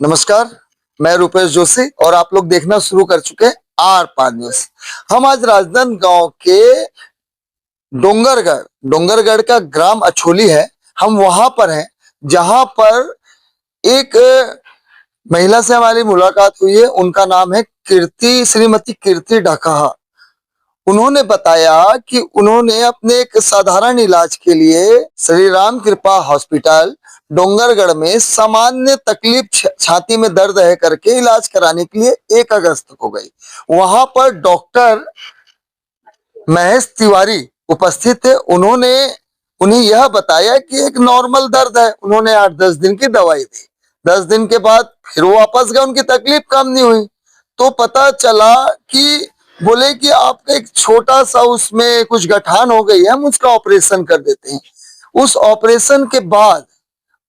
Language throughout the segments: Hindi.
नमस्कार, मैं रुपेश जोशी और आप लोग देखना शुरू कर चुके हैं आर पार न्यूज। हम आज राजनांदगांव के डोंगरगढ़ का ग्राम अछोली है। हम वहां पर हैं जहां पर एक महिला से हमारी मुलाकात हुई है। उनका नाम है श्रीमती कीर्ति ढकाहा। उन्होंने बताया कि उन्होंने अपने एक साधारण इलाज के लिए श्री राम कृपा हॉस्पिटल डोंगरगढ़ में सामान्य तकलीफ छाती में दर्द है करके इलाज कराने के लिए 1 अगस्त को गई। वहां पर डॉक्टर महेश तिवारी उपस्थित थे। उन्होंने उन्हें यह बताया कि एक नॉर्मल दर्द है। उन्होंने 8-10 दिन की दवाई दी। 10 दिन के बाद फिर वो वापस गए, उनकी तकलीफ कम नहीं हुई। तो पता चला कि बोले कि आपका एक छोटा सा उसमें कुछ गठान हो गई है, हम उसका ऑपरेशन कर देते हैं। उस ऑपरेशन के बाद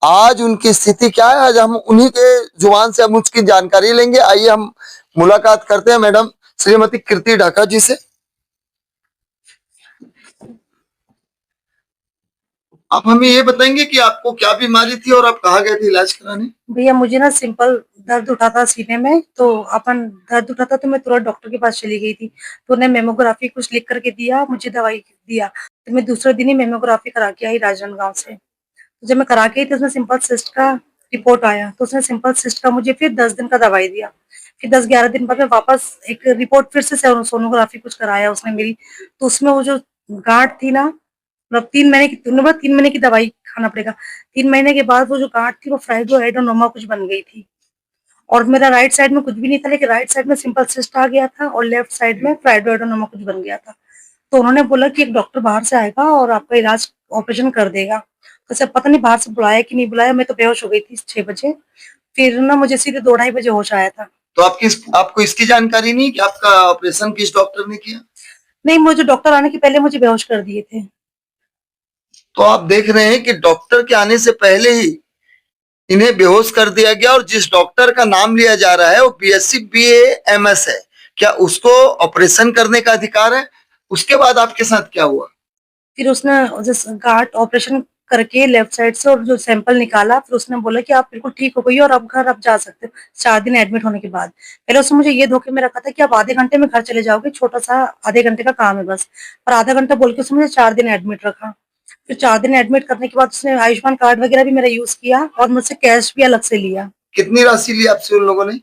आज उनकी स्थिति क्या है, आज हम उन्हीं के जुबान से हम उसकी जानकारी लेंगे। आइए हम मुलाकात करते हैं मैडम श्रीमती कीर्ति ढाका जी से। आप हमें ये बताएंगे कि आपको क्या बीमारी थी और आप कहाँ गए थे इलाज कराने? भैया मुझे ना सिंपल दर्द उठा था सीने में, तो अपन दर्द उठा था तो मैं तुरंत डॉक्टर के पास चली गई थी। तो उन्हें मेमोग्राफी कुछ लिख करके दिया, मुझे दवाई दिया। तो मैं दूसरे दिन ही मेमोग्राफी करा के आई राजनांदगांव से। तो जब मैं करा के आई तो उसमें सिंपल सिस्ट का रिपोर्ट आया। तो उसने सिंपल सिस्ट का मुझे फिर 10 दिन का दवाई दिया। फिर 10-11 दिन बाद में वापस एक रिपोर्ट फिर से सोनोग्राफी कुछ कराया उसने मेरी। तो उसमें वो जो गांठ थी ना, मतलब 3 महीने की दवाई खाना पड़ेगा। 3 महीने के बाद वो जो गांठ थी वो फाइब्रोएडेनोमा कुछ बन गई थी। और मेरा राइट साइड में कुछ भी नहीं था, लेकिन राइट साइड में सिंपल सिस्ट आ गया था और लेफ्ट साइड में फाइब्रोएडेनोमा कुछ बन गया था। तो उन्होंने बोला कि एक डॉक्टर बाहर से आएगा और आपका इलाज ऑपरेशन कर देगा। तो सब पता नहीं बाहर से बुलाया कि नहीं बुलाया, मैं तो बेहोश हो गई थी 6 बजे। फिर ना मुझे सीधे 2-2:30 बजे होश आया था। तो आपको इसकी जानकारी नहीं कि आपका ऑपरेशन किस डॉक्टर ने किया? नहीं, मुझे डॉक्टर आने के पहले मुझे बेहोश कर दिए थे। तो आप देख रहे हैं कि डॉक्टर के आने से पहले ही इन्हें बेहोश कर दिया गया। और जिस डॉक्टर का नाम लिया जा रहा है वो बीएससी बीए एमएस है। क्या उसको ऑपरेशन करने का अधिकार है? उसके बाद आपके साथ क्या हुआ? फिर उसने जिस गार्ड ऑपरेशन करके लेफ्ट साइड से और जो सैंपल निकाला, फिर उसने बोला कि आप बिल्कुल ठीक हो गई और अब घर आप जा सकते हो 4 दिन एडमिट होने के बाद। पहले उसने मुझे ये धोखे में रखा था कि आप आधे घंटे में घर चले जाओगे, छोटा सा आधे घंटे का काम है बस। पर आधा घंटा बोल के उसने मुझे 4 दिन एडमिट रखा। फिर 4 दिन एडमिट करने के बाद उसने आयुष्मान कार्ड वगैरह भी मेरा यूज किया और मुझसे कैश भी अलग से लिया। कितनी राशि ली आपसे उन लोगों ने?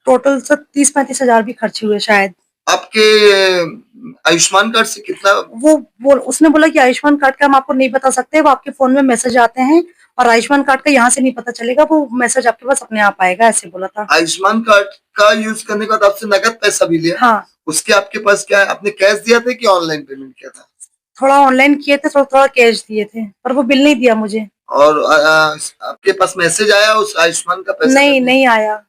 टोटल सब 30-35 हजार भी खर्च हुए शायद। आपके आयुष्मान कार्ड से कितना? वो उसने बोला कि आयुष्मान कार्ड का हम आपको नहीं बता सकते, वो आपके फोन में मैसेज आते हैं और आयुष्मान कार्ड का यहाँ से नहीं पता चलेगा, वो मैसेज आपके पास अपने आप आएगा, ऐसे बोला था। आयुष्मान कार्ड का यूज करने के बाद आपसे नगद पैसा भी लिया? हाँ, उसके आपके पास क्या है, आपने कैश दिया था कि ऑनलाइन पेमेंट किया था? थोड़ा ऑनलाइन किए थे, थोड़ा थोड़ा कैश दिए थे, पर वो बिल नहीं दिया मुझे। और आपके पास मैसेज आया उस आयुष्मान का पैसा नहीं, नहीं आया।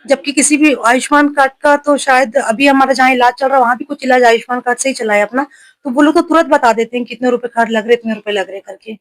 जबकि किसी भी आयुष्मान कार्ड का तो शायद अभी हमारा जहाँ इलाज चल रहा है वहां भी कुछ इलाज आयुष्मान कार्ड से ही चला है अपना। तो वो लोग तो तुरंत बता देते हैं कितने रुपए खर्च लग रहे, इतने रुपए लग रहे करके।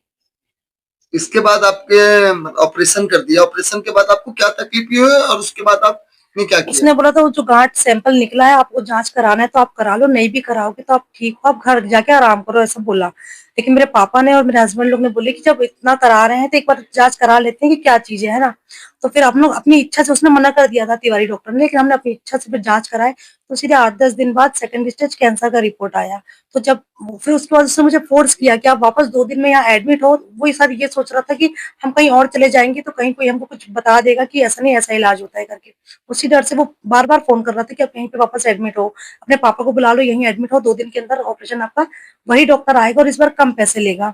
इसके बाद आपके ऑपरेशन कर दिया। ऑपरेशन के बाद आपको क्या तकलीफ हुई है और उसके बाद आपने क्या किया? उसने बोला था वो जो गांठ सैंपल निकला है आपको जांच कराना है तो आप करा लो, नहीं भी कराओगे तो आप ठीक हो, आप घर जाके आराम करो, ऐसा बोला। लेकिन मेरे पापा ने और मेरे हस्बैंड लोग ने बोले कि जब इतना करा रहे हैं तो एक बार जांच करा लेते हैं कि क्या चीज है ना। तो फिर हम लोग अपनी इच्छा से, उसने मना कर दिया था तिवारी डॉक्टर ने, लेकिन हमने अपनी इच्छा से फिर जांच कराए। तो सीधे 8-10 दिन बाद सेकंड स्टेज कैंसर का रिपोर्ट आया। तो जब फिर उसके बाद उसने मुझे फोर्स किया कि आप वापस 2 दिन में यहाँ एडमिट हो। वो सर ये सोच रहा था कि हम कहीं और चले जाएंगे तो कहीं कोई हमको कुछ बता देगा कि ऐसा नहीं, ऐसा इलाज होता है करके। उसी डर से वो बार बार फोन कर रहा था कि आप यहीं पे वापस एडमिट हो, अपने पापा को बुला लो, यहीं एडमिट हो, 2 दिन के अंदर ऑपरेशन आपका, वही डॉक्टर आएगा और इस बार कम पैसे लेगा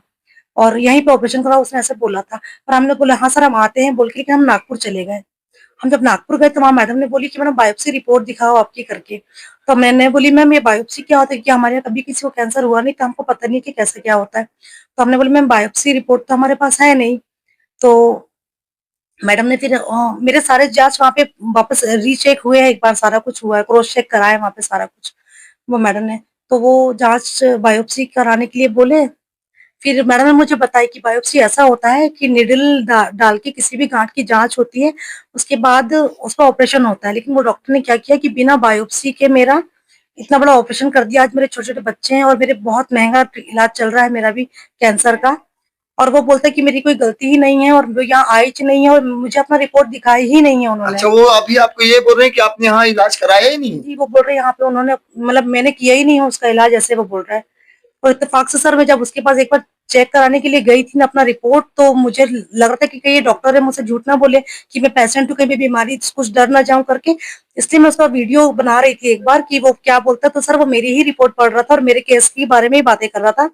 और यहीं पे ऑपरेशन कराओ, उसने ऐसे बोला था। पर हमने बोला हाँ सर हम आते हैं बोल के, लेकिन हम नागपुर चले गए। हम जब नागपुर गए तो वहाँ मैडम ने बोली कि मैडम बायोप्सी रिपोर्ट दिखाओ आपकी करके। तो मैंने बोली मैम ये बायोप्सी क्या होता है, क्या हमारे यहाँ कभी किसी को कैंसर हुआ नहीं तो हमको पता नहीं कि कैसे क्या होता है। तो हमने बोली मैम बायोप्सी रिपोर्ट तो हमारे पास है नहीं। तो मैडम ने फिर मेरे सारे जांच वहाँ पे वापस रीचेक हुए हैं, एक बार सारा कुछ हुआ है, क्रॉस चेक कराया वहाँ पे सारा कुछ वो मैडम ने। तो वो जांच बायोप्सी कराने के लिए बोले। फिर मैडम ने मुझे बताया कि बायोप्सी ऐसा होता है कि निडल डाल के किसी भी गांठ की जांच होती है, उसके बाद उसका ऑपरेशन होता है। लेकिन वो डॉक्टर ने क्या किया कि बिना बायोप्सी के मेरा इतना बड़ा ऑपरेशन कर दिया। आज मेरे छोटे छोटे बच्चे हैं और मेरे बहुत महंगा इलाज चल रहा है मेरा भी कैंसर का। और वो बोलता है कि मेरी कोई गलती ही नहीं है और वो यहाँ आई ही नहीं है और मुझे अपना रिपोर्ट दिखाई ही नहीं है उन्होंने। अच्छा, वो अभी आपको ये बोल रहे हैं कि आपने यहाँ इलाज कराया ही नहीं? जी, वो बोल रहे हैं यहाँ पे उन्होंने मतलब मैंने किया ही नहीं है उसका इलाज, ऐसे वो बोल रहा है। और इत्तेफाक से सर मैं जब उसके पास एक बार चेक कराने के लिए गई थी ना अपना रिपोर्ट, तो मुझे लग रहा था कि कहीं ये डॉक्टर है मुझसे झूठ ना बोले कि मैं पेशेंट हूँ, कहीं भी बीमारी कुछ डर ना जाऊं करके। इसलिए मैं उसका वीडियो बना रही थी एक बार कि वो क्या बोलता है, तो सर वो मेरी ही रिपोर्ट पढ़ रहा था और मेरे केस के बारे में ही बातें कर रहा था।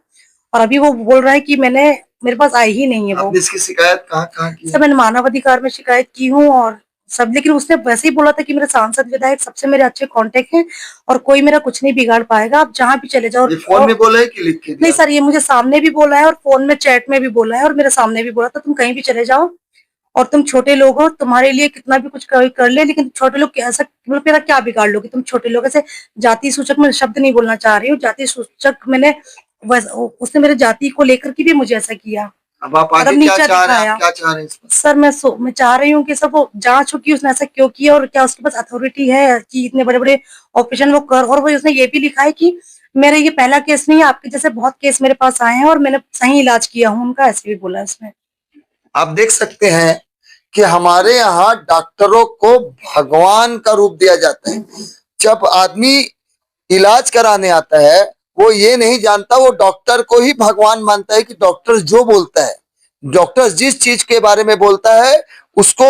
और अभी वो बोल रहा है कि मेरे पास आई ही नहीं है वो। आपने इसकी शिकायत कहाँ कहाँ की है? सर मैंने मानव अधिकार में शिकायत की हूँ और सब, लेकिन उसने वैसे ही बोला था कि मेरे सांसद विधायक सबसे मेरे अच्छे कांटेक्ट हैं और कोई मेरा कुछ नहीं बिगाड़ पाएगा, आप जहाँ भी चले जाओ। ये फोन में बोला है कि लिख के दिया? नहीं सर, ये मुझे सामने भी बोला है और फोन में चैट में भी बोला है और मेरे सामने भी बोला था, तुम कहीं भी चले जाओ और तुम छोटे लोग हो, तुम्हारे लिए कितना भी कुछ कर ले, लेकिन छोटे लोग ऐसा मतलब मेरा क्या बिगाड़ लोगे तुम छोटे लोग। ऐसे जाति सूचक मैं शब्द नहीं बोलना चाह रही हूँ, जाति सूचक मैंने उसने मेरे जाति को लेकर के भी मुझे ऐसा किया। अब आप आगे क्या चाह रहे हैं? आप क्या चाह रहे हैं इसमें? सर मैं चाह रही हूँ कि सब वो जांच हो कि उसने ऐसा क्यों किया और क्या उसके पास अथॉरिटी है कि इतने बड़े बड़े ऑपरेशन वो कर। और वो उसने ये भी लिखा है कि मेरा ये पहला केस नहीं है, आपके जैसे बहुत केस मेरे पास आए हैं और मैंने सही इलाज किया हूँ उनका, ऐसे भी बोला है उसने। आप देख सकते हैं कि हमारे यहाँ डॉक्टरों को भगवान का रूप दिया जाता है। जब आदमी इलाज कराने आता है वो ये नहीं जानता, वो डॉक्टर को ही भगवान मानता है कि डॉक्टर जो बोलता है, डॉक्टर जिस चीज के बारे में बोलता है उसको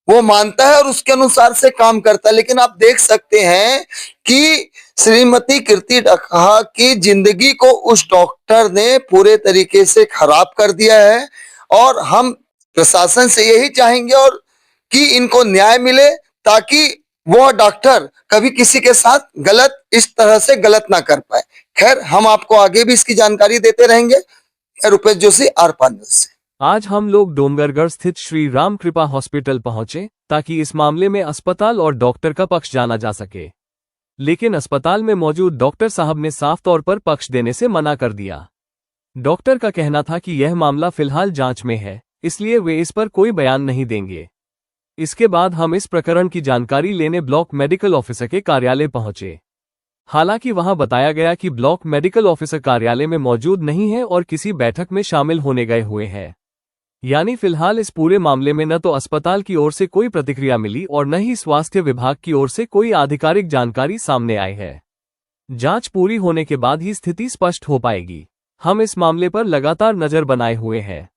वो मानता है और उसके अनुसार से काम करता है। लेकिन आप देख सकते हैं कि श्रीमती कीर्ति डकहा की जिंदगी को उस डॉक्टर ने पूरे तरीके से खराब कर दिया है। और हम प्रशासन से यही चाहेंगे और कि इनको न्याय मिले ताकि वो डॉक्टर कभी किसी के साथ गलत इस तरह से गलत ना कर पाए। खैर, हम आपको आगे भी इसकी जानकारी देते रहेंगे। मैं रुपेश जोशी, आर-पार न्यूज़ से। आज हम लोग डोंगरगढ़ स्थित श्री राम कृपा हॉस्पिटल पहुंचे ताकि इस मामले में अस्पताल और डॉक्टर का पक्ष जाना जा सके, लेकिन अस्पताल में मौजूद डॉक्टर साहब ने साफ तौर पर पक्ष देने से मना कर दिया। डॉक्टर का कहना था कि यह मामला फिलहाल जांच में है, इसलिए वे इस पर कोई बयान नहीं देंगे। इसके बाद हम इस प्रकरण की जानकारी लेने ब्लॉक मेडिकल ऑफिसर के कार्यालय पहुंचे। हालांकि वहां बताया गया कि ब्लॉक मेडिकल ऑफिसर कार्यालय में मौजूद नहीं है और किसी बैठक में शामिल होने गए हुए हैं। यानी फिलहाल इस पूरे मामले में न तो अस्पताल की ओर से कोई प्रतिक्रिया मिली और न ही स्वास्थ्य विभाग की ओर से कोई आधिकारिक जानकारी सामने आई है। जांच पूरी होने के बाद ही स्थिति स्पष्ट हो पाएगी। हम इस मामले पर लगातार नजर बनाए हुए हैं।